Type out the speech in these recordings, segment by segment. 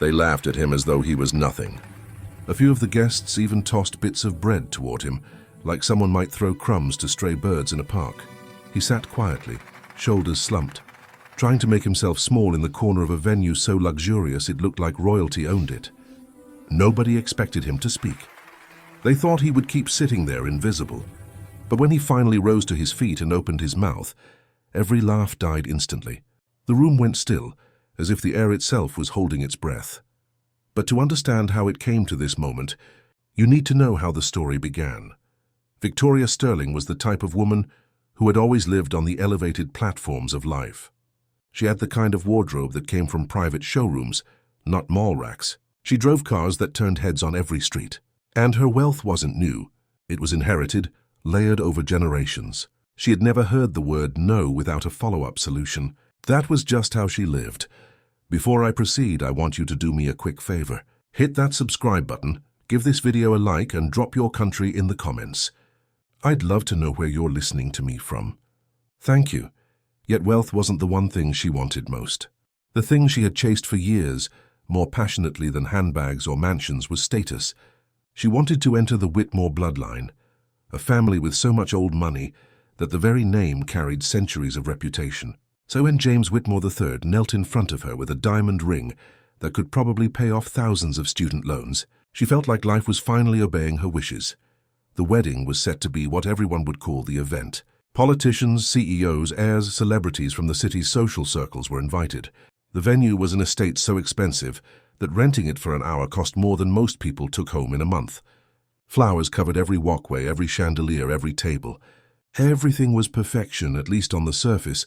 They laughed at him as though he was nothing. A few of the guests even tossed bits of bread toward him, like someone might throw crumbs to stray birds in a park. He sat quietly, shoulders slumped, trying to make himself small in the corner of a venue so luxurious it looked like royalty owned it. Nobody expected him to speak. They thought he would keep sitting there invisible. But when he finally rose to his feet and opened his mouth, every laugh died instantly. The room went still, as if the air itself was holding its breath. But to understand how it came to this moment, you need to know how the story began. Victoria Sterling was the type of woman who had always lived on the elevated platforms of life. She had the kind of wardrobe that came from private showrooms, not mall racks. She drove cars that turned heads on every street. And her wealth wasn't new. It was inherited, layered over generations. She had never heard the word no without a follow-up solution. That was just how she lived. Before I proceed, I want you to do me a quick favor. Hit that subscribe button, give this video a like, and drop your country in the comments. I'd love to know where you're listening to me from. Thank you. Yet wealth wasn't the one thing she wanted most. The thing she had chased for years, more passionately than handbags or mansions, was status. She wanted to enter the Whitmore bloodline, a family with so much old money that the very name carried centuries of reputation. So when James Whitmore III knelt in front of her with a diamond ring that could probably pay off thousands of student loans, she felt like life was finally obeying her wishes. The wedding was set to be what everyone would call the event. Politicians, CEOs, heirs, celebrities from the city's social circles were invited. The venue was an estate so expensive that renting it for an hour cost more than most people took home in a month. Flowers covered every walkway, every chandelier, every table. Everything was perfection, at least on the surface,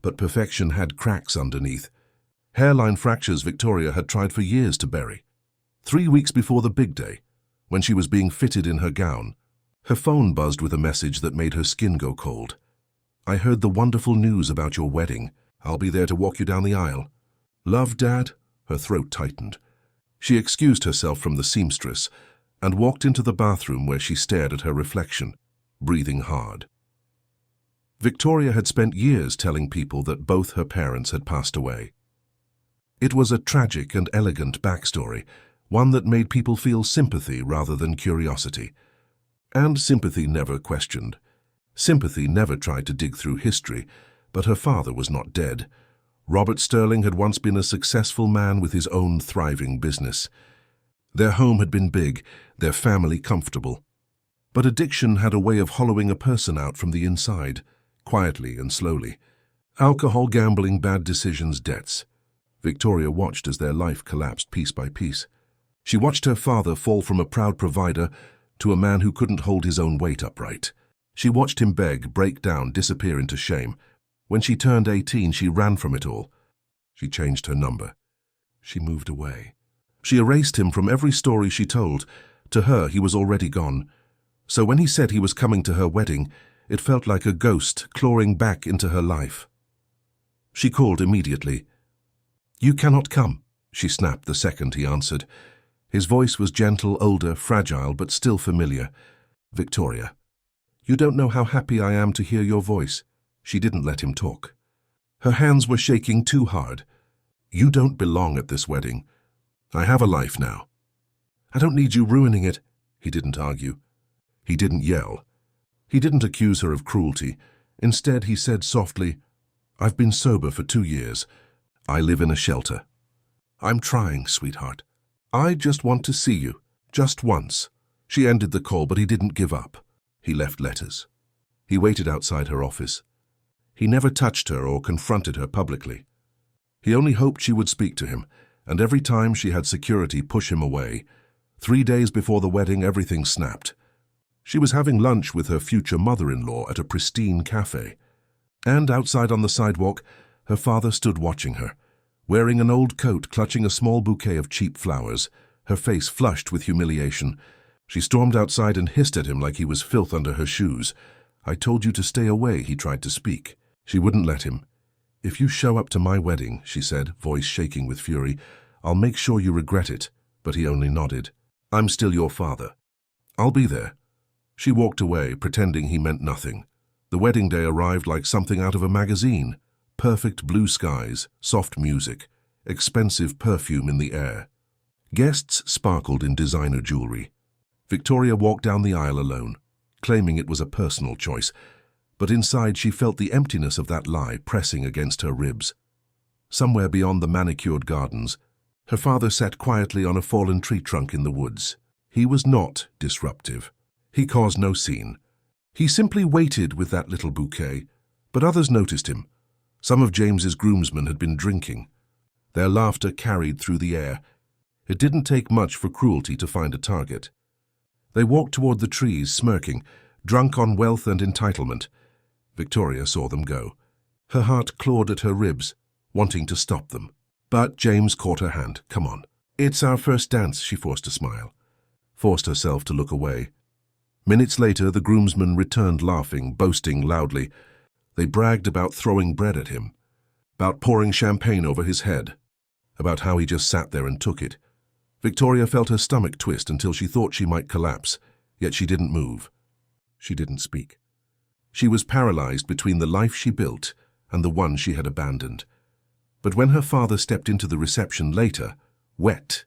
but perfection had cracks underneath. Hairline fractures Victoria had tried for years to bury. 3 weeks before the big day, when she was being fitted in her gown, her phone buzzed with a message that made her skin go cold. "I heard the wonderful news about your wedding. I'll be there to walk you down the aisle." "Love, Dad?" Her throat tightened. She excused herself from the seamstress and walked into the bathroom where she stared at her reflection, breathing hard. Victoria had spent years telling people that both her parents had passed away. It was a tragic and elegant backstory, one that made people feel sympathy rather than curiosity. And sympathy never questioned. Sympathy never tried to dig through history, but her father was not dead. Robert Sterling had once been a successful man with his own thriving business. Their home had been big, their family comfortable. But addiction had a way of hollowing a person out from the inside, quietly and slowly. Alcohol, gambling, bad decisions, debts. Victoria watched as their life collapsed piece by piece. She watched her father fall from a proud provider to a man who couldn't hold his own weight upright. She watched him beg, break down, disappear into shame. When she turned 18, she ran from it all. She changed her number. She moved away. She erased him from every story she told. To her, he was already gone. So when he said he was coming to her wedding, it felt like a ghost clawing back into her life. She called immediately. "You cannot come," she snapped the second he answered. His voice was gentle, older, fragile, but still familiar. "Victoria, you don't know how happy I am to hear your voice." She didn't let him talk. Her hands were shaking too hard. "You don't belong at this wedding. I have a life now. I don't need you ruining it." He didn't argue. He didn't yell. He didn't accuse her of cruelty. Instead, he said softly, "I've been sober for 2 years. I live in a shelter. I'm trying, sweetheart. I just want to see you, just once." She ended the call, but he didn't give up. He left letters. He waited outside her office. He never touched her or confronted her publicly. He only hoped she would speak to him, and every time she had security push him away. 3 days before the wedding, everything snapped. She was having lunch with her future mother-in-law at a pristine cafe. And outside on the sidewalk, her father stood watching her, wearing an old coat, clutching a small bouquet of cheap flowers, her face flushed with humiliation. She stormed outside and hissed at him like he was filth under her shoes. "I told you to stay away," he tried to speak. She wouldn't let him. "If you show up to my wedding," she said, voice shaking with fury, "I'll make sure you regret it." But he only nodded. "I'm still your father. I'll be there." She walked away, pretending he meant nothing. The wedding day arrived like something out of a magazine. Perfect blue skies, soft music, expensive perfume in the air. Guests sparkled in designer jewelry. Victoria walked down the aisle alone, claiming it was a personal choice, but inside she felt the emptiness of that lie pressing against her ribs. Somewhere beyond the manicured gardens, her father sat quietly on a fallen tree trunk in the woods. He was not disruptive. He caused no scene. He simply waited with that little bouquet, but others noticed him. Some of James's groomsmen had been drinking. Their laughter carried through the air. It didn't take much for cruelty to find a target. They walked toward the trees, smirking, drunk on wealth and entitlement. Victoria saw them go. Her heart clawed at her ribs, wanting to stop them. But James caught her hand. "Come on." "It's our first dance," she forced a smile. Forced herself to look away. Minutes later, the groomsmen returned laughing, boasting loudly. They bragged about throwing bread at him, about pouring champagne over his head, about how he just sat there and took it. Victoria felt her stomach twist until she thought she might collapse, yet she didn't move. She didn't speak. She was paralyzed between the life she built and the one she had abandoned. But when her father stepped into the reception later, wet,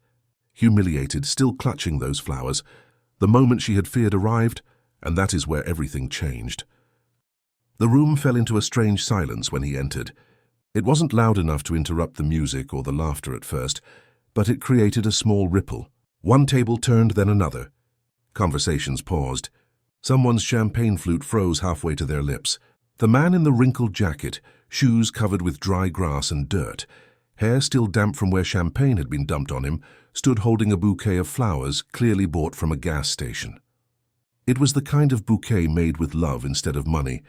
humiliated, still clutching those flowers, the moment she had feared arrived, and that is where everything changed. The room fell into a strange silence when he entered. It wasn't loud enough to interrupt the music or the laughter at first, but it created a small ripple. One table turned, then another. Conversations paused. Someone's champagne flute froze halfway to their lips. The man in the wrinkled jacket, shoes covered with dry grass and dirt, hair still damp from where champagne had been dumped on him, stood holding a bouquet of flowers clearly bought from a gas station. It was the kind of bouquet made with love instead of money,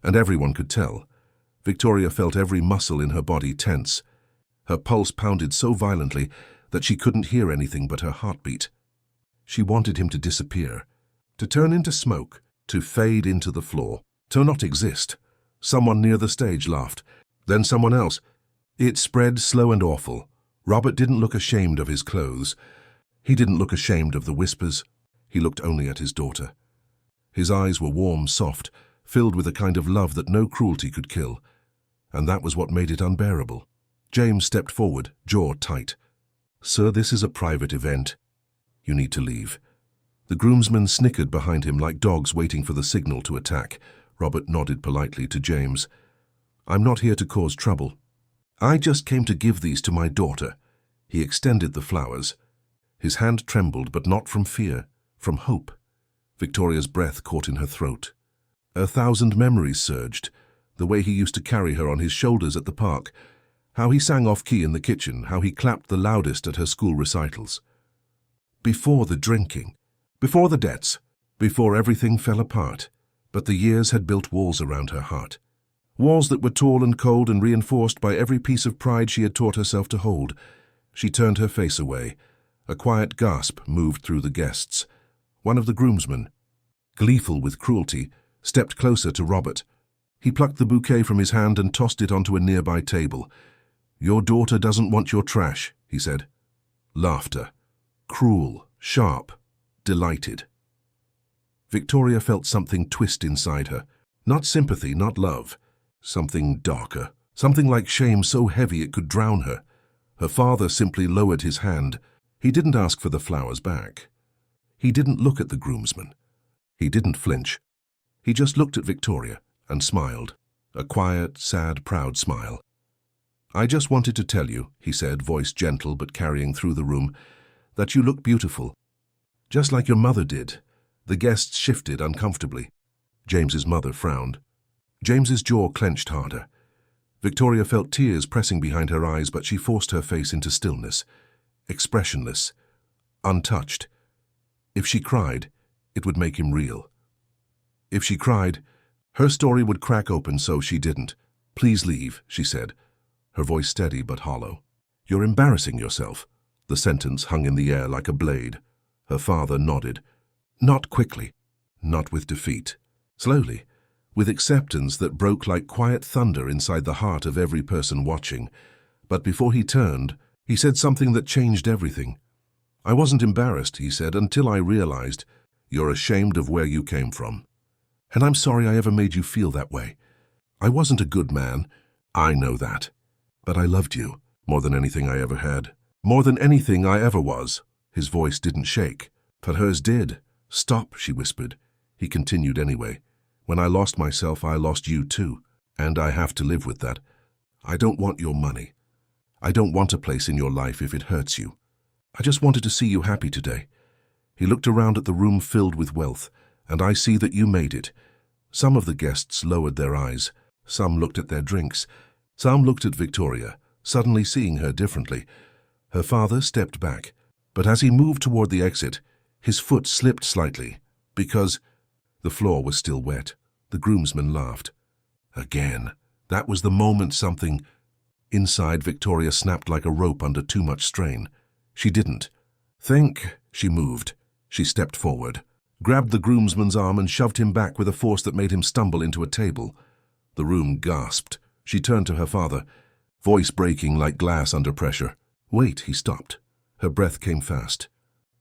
and everyone could tell. Victoria felt every muscle in her body tense. Her pulse pounded so violently that she couldn't hear anything but her heartbeat. She wanted him to disappear, to turn into smoke, to fade into the floor, to not exist. Someone near the stage laughed, then someone else. It spread slow and awful. Robert didn't look ashamed of his clothes. He didn't look ashamed of the whispers. He looked only at his daughter. His eyes were warm, soft, filled with a kind of love that no cruelty could kill. And that was what made it unbearable. James stepped forward, jaw tight. "Sir, this is a private event. You need to leave." The groomsmen snickered behind him like dogs waiting for the signal to attack. Robert nodded politely to James. "I'm not here to cause trouble. I just came to give these to my daughter." He extended the flowers. His hand trembled, but not from fear, from hope. Victoria's breath caught in her throat. 1,000 memories surged. The way he used to carry her on his shoulders at the park, how he sang off-key in the kitchen, how he clapped the loudest at her school recitals. Before the drinking, before the debts, before everything fell apart, but the years had built walls around her heart. Walls that were tall and cold and reinforced by every piece of pride she had taught herself to hold. She turned her face away. A quiet gasp moved through the guests. One of the groomsmen, gleeful with cruelty, stepped closer to Robert. He plucked the bouquet from his hand and tossed it onto a nearby table. "Your daughter doesn't want your trash," he said. Laughter. Cruel, sharp, delighted. Victoria felt something twist inside her. Not sympathy, not love. Something darker. Something like shame so heavy it could drown her. Her father simply lowered his hand. He didn't ask for the flowers back. He didn't look at the groomsmen. He didn't flinch. He just looked at Victoria and smiled. A quiet, sad, proud smile. "I just wanted to tell you," he said, voice gentle but carrying through the room, "that you look beautiful. Just like your mother did." The guests shifted uncomfortably. James's mother frowned. James's jaw clenched harder. Victoria felt tears pressing behind her eyes, but she forced her face into stillness, expressionless, untouched. If she cried, it would make him real. If she cried, her story would crack open, so she didn't. "Please leave," she said, her voice steady but hollow. "You're embarrassing yourself." The sentence hung in the air like a blade. Her father nodded. Not quickly, not with defeat. Slowly, with acceptance that broke like quiet thunder inside the heart of every person watching. But before he turned, he said something that changed everything. "I wasn't embarrassed," he said, "until I realized you're ashamed of where you came from. And I'm sorry I ever made you feel that way. I wasn't a good man. I know that. But I loved you more than anything I ever had. More than anything I ever was. His voice didn't shake, but hers did. Stop, she whispered. He continued anyway. When I lost myself, I lost you too, and I have to live with that. I don't want your money. I don't want a place in your life if it hurts you. I just wanted to see you happy today. He looked around at the room filled with wealth, and I see that you made it. Some of the guests lowered their eyes. Some looked at their drinks. Some looked at Victoria, suddenly seeing her differently. Her father stepped back, but as he moved toward the exit, his foot slipped slightly, because the floor was still wet. The groomsmen laughed. Again, that was the moment something. Inside, Victoria snapped like a rope under too much strain. She didn't think. She moved. She stepped forward, grabbed the groomsman's arm and shoved him back with a force that made him stumble into a table. The room gasped. She turned to her father, voice breaking like glass under pressure. Wait, he stopped. Her breath came fast.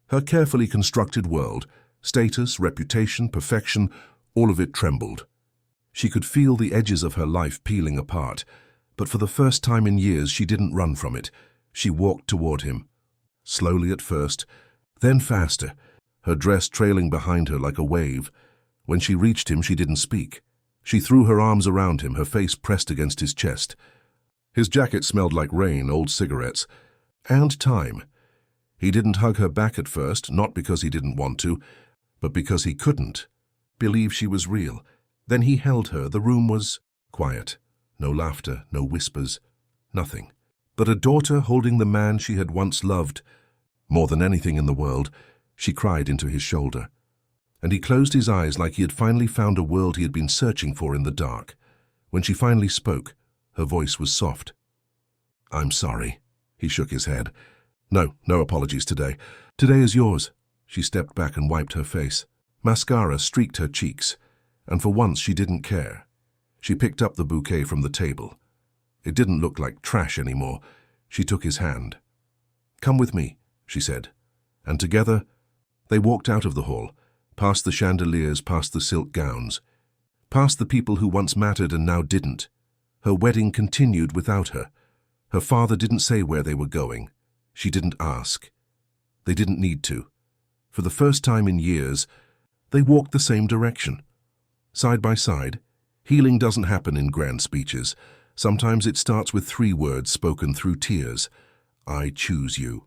Her carefully constructed world, status, reputation, perfection, all of it trembled. She could feel the edges of her life peeling apart, but for the first time in years she didn't run from it. She walked toward him. Slowly at first, then faster, her dress trailing behind her like a wave. When she reached him, she didn't speak. She threw her arms around him, her face pressed against his chest. His jacket smelled like rain, old cigarettes, and time. He didn't hug her back at first, not because he didn't want to, but because he couldn't believe she was real. Then he held her. The room was quiet. No laughter, no whispers, nothing. But a daughter holding the man she had once loved. More than anything in the world, she cried into his shoulder. And he closed his eyes like he had finally found a world he had been searching for in the dark. When she finally spoke, her voice was soft. I'm sorry. He shook his head. No apologies today. Today is yours. She stepped back and wiped her face. Mascara streaked her cheeks, and for once she didn't care. She picked up the bouquet from the table. It didn't look like trash anymore. She took his hand. Come with me, she said. And together, they walked out of the hall, past the chandeliers, past the silk gowns, past the people who once mattered and now didn't. Her wedding continued without her. Her father didn't say where they were going. She didn't ask. They didn't need to. For the first time in years, they walked the same direction. Side by side. Healing doesn't happen in grand speeches. Sometimes it starts with 3 words spoken through tears. I choose you.